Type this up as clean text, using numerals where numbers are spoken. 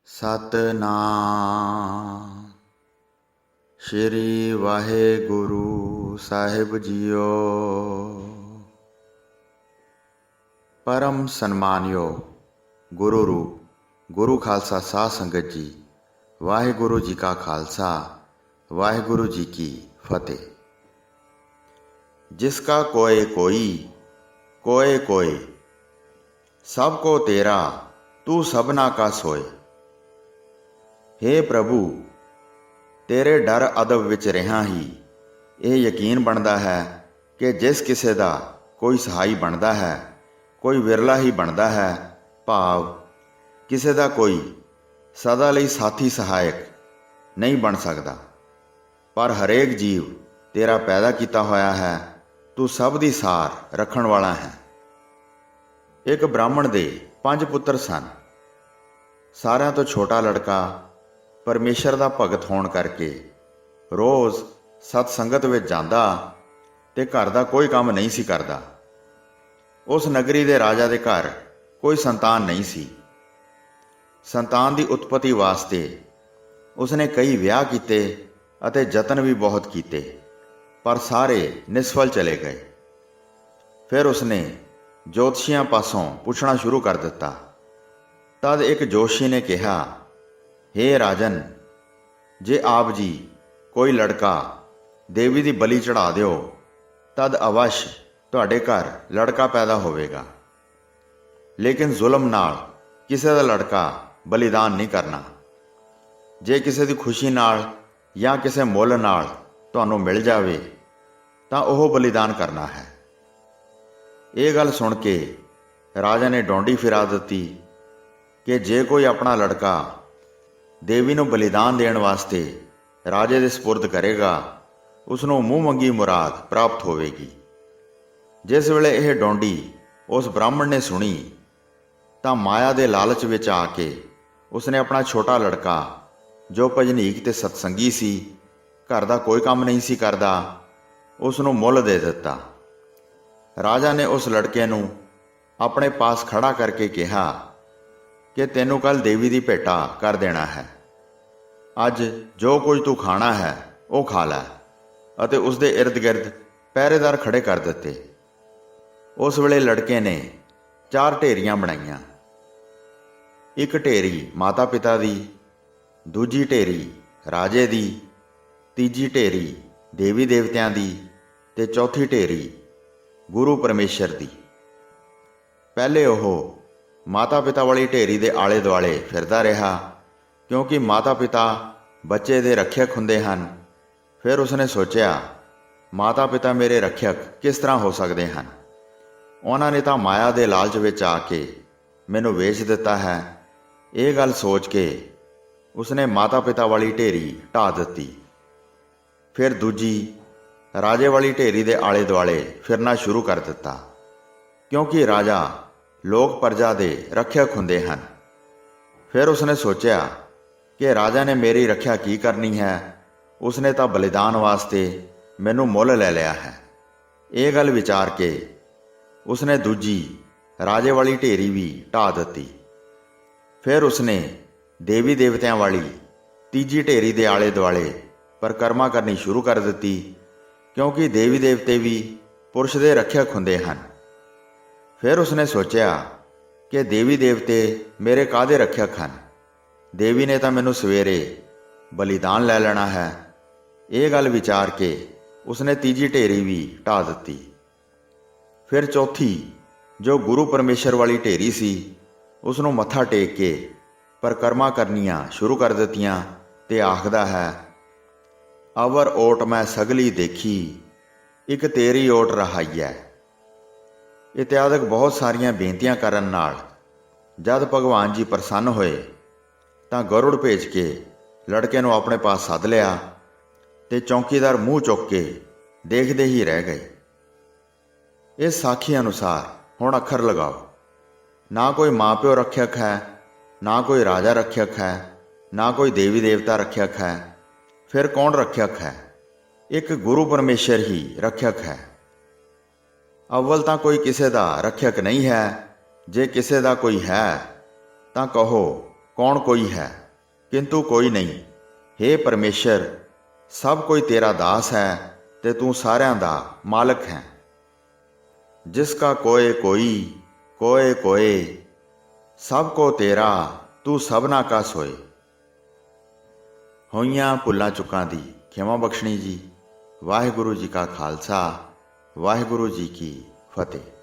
ਸਤਨਾਮ ਸ਼੍ਰੀ ਵਾਹਿਗੁਰੂ ਸਾਹਿਬ JIO. ਪਰਮ ਸਨਮਾਨਯੋਗ ਗੁਰੂ ਰੂਪ ਗੁਰੂ ਖਾਲਸਾ ਸਾਧ ਸੰਗਤ ਜੀ, ਵਾਹਿਗੁਰੂ ਜੀ ਕਾ ਖਾਲਸਾ ਵਾਹਿਗੁਰੂ ਜੀ ਕੀ ਫਤਿਹ। ਜਿਸਕਾ ਕੋਏ कोई कोए कोए, सबको तेरा तू सबना का सोए। हे प्रभु, तेरे डर अदब विच रहा ही ਇਹ ਯਕੀਨ ਬਣਦਾ ਹੈ ਕਿ ਜਿਸ ਕਿਸੇ ਦਾ ਕੋਈ ਸਹਾਈ ਬਣਦਾ ਹੈ, ਕੋਈ ਵਿਰਲਾ ਹੀ ਬਣਦਾ ਹੈ, ਭਾਵ ਕਿਸੇ ਦਾ ਕੋਈ ਸਦਾ ਲਈ ਸਾਥੀ ਸਹਾਇਕ ਨਹੀਂ ਬਣ ਸਕਦਾ। ਪਰ ਹਰੇਕ ਜੀਵ ਤੇਰਾ ਪੈਦਾ ਕੀਤਾ ਹੋਇਆ ਹੈ, ਤੂੰ ਸਭ ਦੀ ਸਾਰ ਰੱਖਣ ਵਾਲਾ ਹੈ। ਇੱਕ ਬ੍ਰਾਹਮਣ ਦੇ 5 ਪੁੱਤਰ ਸਨ। ਸਾਰਿਆਂ ਤੋਂ ਛੋਟਾ ਲੜਕਾ ਪਰਮੇਸ਼ਰ ਦਾ ਭਗਤ ਹੋਣ ਕਰਕੇ ਰੋਜ਼ ਸਤ ਸੰਗਤ ਵਿੱਚ ਜਾਂਦਾ ਤੇ ਘਰ ਦਾ ਕੋਈ ਕੰਮ ਨਹੀਂ ਸੀ ਕਰਦਾ। ਉਸ ਨਗਰੀ ਦੇ ਰਾਜਾ ਦੇ ਘਰ ਕੋਈ ਸੰਤਾਨ ਨਹੀਂ ਸੀ। ਸੰਤਾਨ ਦੀ ਉਤਪਤੀ ਵਾਸਤੇ ਉਸਨੇ ਕਈ ਵਿਆਹ ਕੀਤੇ ਅਤੇ ਯਤਨ ਵੀ ਬਹੁਤ ਕੀਤੇ, ਪਰ ਸਾਰੇ ਨਿਸਫਲ ਚਲੇ ਗਏ। ਫਿਰ ਉਸਨੇ ਜੋਤਸ਼ੀਆਂ ਪਾਸੋਂ ਪੁੱਛਣਾ ਸ਼ੁਰੂ ਕਰ ਦਿੱਤਾ। ਤਦ ਇੱਕ ਜੋਤਸ਼ੀ ਨੇ ਕਿਹਾ, ਹੇ ਰਾਜਨ, ਜੇ ਆਪ ਜੀ ਕੋਈ ਲੜਕਾ ਦੇਵੀ ਦੀ ਬਲੀ ਚੜ੍ਹਾ ਦਿਓ, ਤਦ ਅਵਸ਼ ਤੁਹਾਡੇ ਘਰ ਲੜਕਾ ਪੈਦਾ ਹੋਵੇਗਾ। ਲੇਕਿਨ ਜ਼ੁਲਮ ਨਾਲ ਕਿਸੇ ਦਾ ਲੜਕਾ ਬਲੀਦਾਨ ਨਹੀਂ ਕਰਨਾ। ਜੇ ਕਿਸੇ ਦੀ ਖੁਸ਼ੀ ਨਾਲ ਜਾਂ ਕਿਸੇ ਮੁੱਲ ਨਾਲ ਤੁਹਾਨੂੰ ਮਿਲ ਜਾਵੇ ਤਾਂ ਉਹ ਬਲੀਦਾਨ ਕਰਨਾ ਹੈ। ਇਹ ਗੱਲ ਸੁਣ ਕੇ ਰਾਜਾ ਨੇ ਡੌਂਡੀ ਫਿਰਾ ਦਿੱਤੀ ਕਿ ਜੇ ਕੋਈ ਆਪਣਾ ਲੜਕਾ ਦੇਵੀ ਨੂੰ ਬਲੀਦਾਨ ਦੇਣ ਵਾਸਤੇ ਰਾਜੇ ਦੇ ਸਪੁਰਦ ਕਰੇਗਾ, ਉਸ ਨੂੰ ਮੂੰਹ ਮੰਗੀ ਮੁਰਾਦ ਪ੍ਰਾਪਤ ਹੋਵੇਗੀ। ਜਿਸ ਵੇਲੇ ਇਹ ਡੌਂਡੀ ਉਸ ਬ੍ਰਾਹਮਣ ਨੇ ਸੁਣੀ ਤਾਂ ਮਾਇਆ ਦੇ ਲਾਲਚ ਵਿੱਚ ਆ ਕੇ ਉਸਨੇ ਆਪਣਾ ਛੋਟਾ ਲੜਕਾ, ਜੋ ਭਜਨੀਕ ਤੇ ਸਤਸੰਗੀ ਸੀ, ਘਰ ਦਾ ਕੋਈ ਕੰਮ ਨਹੀਂ ਸੀ ਕਰਦਾ, ਉਸ ਨੂੰ ਮੁੱਲ ਦੇ ਦਿੱਤਾ। ਰਾਜਾ ਨੇ ਉਸ ਲੜਕੇ ਨੂੰ ਆਪਣੇ ਪਾਸ ਖੜਾ ਕਰਕੇ ਕਿਹਾ ਕਿ ਤੈਨੂੰ ਕੱਲ੍ਹ ਦੇਵੀ ਦੀ ਭੇਟਾ ਕਰ ਦੇਣਾ ਹੈ। ਅੱਜ ਜੋ ਕੁਝ ਤੂੰ ਖਾਣਾ ਹੈ ਉਹ ਖਾ ਲੈ। ਅਤੇ ਉਸ ਦੇ ਇਰਦ ਗਿਰਦ ਪਹਿਰੇਦਾਰ ਖੜੇ ਕਰ ਦਿੱਤੇ। ਉਸ ਵੇਲੇ ਲੜਕੇ ਨੇ 4 ਢੇਰੀਆਂ ਬਣਾਈਆਂ। ਇੱਕ ਢੇਰੀ ਮਾਤਾ ਪਿਤਾ ਦੀ, ਦੂਜੀ ਢੇਰੀ ਰਾਜੇ ਦੀ, ਤੀਜੀ ਢੇਰੀ ਦੇਵੀ ਦੇਵਤਿਆਂ ਦੀ ਤੇ ਚੌਥੀ ਢੇਰੀ ਗੁਰੂ ਪਰਮੇਸ਼ਰ ਦੀ। ਪਹਿਲੇ ਉਹ ਮਾਤਾ ਪਿਤਾ ਵਾਲੀ ਢੇਰੀ ਦੇ ਆਲੇ ਦੁਆਲੇ ਫਿਰਦਾ ਰਿਹਾ, ਕਿਉਂਕਿ ਮਾਤਾ ਪਿਤਾ ਬੱਚੇ ਦੇ ਰੱਖਿਅਕ ਹੁੰਦੇ ਹਨ। ਫਿਰ ਉਸਨੇ ਸੋਚਿਆ, ਮਾਤਾ ਪਿਤਾ ਮੇਰੇ ਰੱਖਿਅਕ ਕਿਸ ਤਰ੍ਹਾਂ ਹੋ ਸਕਦੇ ਹਨ? ਉਹਨਾਂ ਨੇ ਤਾਂ ਮਾਇਆ ਦੇ ਲਾਲਚ ਵਿੱਚ ਆ ਕੇ ਮੈਨੂੰ ਵੇਚ ਦਿੱਤਾ ਹੈ। ਇਹ ਗੱਲ ਸੋਚ ਕੇ ਉਸਨੇ ਮਾਤਾ ਪਿਤਾ ਵਾਲੀ ਢੇਰੀ ਢਾਹ ਦਿੱਤੀ। ਫਿਰ ਦੂਜੀ ਰਾਜੇ ਵਾਲੀ ਢੇਰੀ ਦੇ ਆਲੇ ਦੁਆਲੇ ਫਿਰਨਾ ਸ਼ੁਰੂ ਕਰ ਦਿੱਤਾ, ਕਿਉਂਕਿ ਰਾਜਾ ਲੋਕ ਪਰਜਾ ਦੇ ਰੱਖਿਅਕ ਹੁੰਦੇ ਹਨ। ਫਿਰ ਉਸਨੇ ਸੋਚਿਆ ਕਿ ਰਾਜਾ ਨੇ ਮੇਰੀ ਰੱਖਿਆ ਕੀ ਕਰਨੀ ਹੈ, ਉਸਨੇ ਤਾਂ ਬਲੀਦਾਨ ਵਾਸਤੇ ਮੈਨੂੰ ਮੁੱਲ ਲੈ ਲਿਆ ਹੈ। ਇਹ ਗੱਲ ਵਿਚਾਰ ਕੇ ਉਸਨੇ ਦੂਜੀ ਰਾਜੇ ਵਾਲੀ ਢੇਰੀ ਵੀ ਢਾਹ ਦਿੱਤੀ। ਫਿਰ ਉਸਨੇ ਦੇਵੀ ਦੇਵਤਿਆਂ ਵਾਲੀ ਤੀਜੀ ਢੇਰੀ ਦੇ ਆਲੇ ਦੁਆਲੇ ਪਰਿਕਰਮਾ ਕਰਨੀ ਸ਼ੁਰੂ ਕਰ ਦਿੱਤੀ, ਕਿਉਂਕਿ ਦੇਵੀ ਦੇਵਤੇ ਵੀ ਪੁਰਸ਼ ਦੇ ਰੱਖਿਅਕ ਹੁੰਦੇ ਹਨ। ਫਿਰ ਉਸਨੇ ਸੋਚਿਆ ਕਿ ਦੇਵੀ ਦੇਵਤੇ ਮੇਰੇ ਕਾਹਦੇ ਰੱਖਿਅਕ ਹਨ? ਦੇਵੀ ਨੇ ਤਾਂ ਮੈਨੂੰ ਸਵੇਰੇ ਬਲੀਦਾਨ ਲੈ ਲੈਣਾ ਹੈ। ਇਹ ਗੱਲ ਵਿਚਾਰ ਕੇ ਉਸਨੇ ਤੀਜੀ ਢੇਰੀ ਵੀ ਢਾਹ ਦਿੱਤੀ। ਫਿਰ ਚੌਥੀ, ਜੋ ਗੁਰੂ ਪਰਮੇਸ਼ਰ ਵਾਲੀ ਢੇਰੀ ਸੀ, ਉਸ ਨੂੰ ਮੱਥਾ ਟੇਕ ਕੇ ਪਰਿਕਰਮਾ ਕਰਨੀਆਂ ਸ਼ੁਰੂ ਕਰ ਦਿੱਤੀਆਂ ਤੇ ਆਖਦਾ ਹੈ, ਅਵਰ ਓਟ ਮੈਂ ਸਗਲੀ ਦੇਖੀ, ਇੱਕ ਤੇਰੀ ਓਟ ਰਹਾਈਐ। ਇਤਿਆਦਿਕ ਬਹੁਤ ਸਾਰੀਆਂ ਬੇਨਤੀਆਂ ਕਰਨ ਨਾਲ ਜਦ ਭਗਵਾਨ ਜੀ ਪ੍ਰਸੰਨ ਹੋਏ ਤਾਂ ਗਰੁੜ ਭੇਜ ਕੇ ਲੜਕੇ ਨੂੰ ਆਪਣੇ ਪਾਸ ਸੱਦ ਲਿਆ ਤੇ ਚੌਕੀਦਾਰ ਮੂੰਹ ਚੁੱਕ ਕੇ ਦੇਖਦੇ ਹੀ ਰਹਿ ਗਏ। ਇਸ ਸਾਖੀ ਅਨੁਸਾਰ ਹੁਣ ਅੱਖਰ ਲਗਾਓ। ਨਾ ਕੋਈ ਮਾਂ-ਪਿਓ ਰੱਖਿਅਕ ਹੈ, ਨਾ ਕੋਈ ਰਾਜਾ ਰੱਖਿਅਕ ਹੈ, ਨਾ ਕੋਈ ਦੇਵੀ ਦੇਵਤਾ ਰੱਖਿਅਕ ਹੈ। ਫਿਰ ਕੌਣ ਰੱਖਿਅਕ ਹੈ? ਇੱਕ ਗੁਰੂ ਪਰਮੇਸ਼ਰ ਹੀ ਰੱਖਿਅਕ ਹੈ। ਅਵਲ ਤਾਂ ਕੋਈ ਕਿਸੇ ਦਾ ਰੱਖਿਅਕ ਨਹੀਂ ਹੈ। ਜੇ ਕਿਸੇ ਦਾ ਕੋਈ ਹੈ ਤਾਂ ਕਹੋ कौन कोई है किंतु कोई नहीं। हे परमेश्वर, सब कोई तेरा दास है ते तू सारिਆਂ ਦਾ मालक है। जिसका कोय कोई कोय कोय, सबको तेरा तू सबना का सोए। होइयां भुल्लां चुकां दी खिमा बख्शणी जी। वाहिगुरू जी का खालसा, वाहिगुरू जी की फतेह।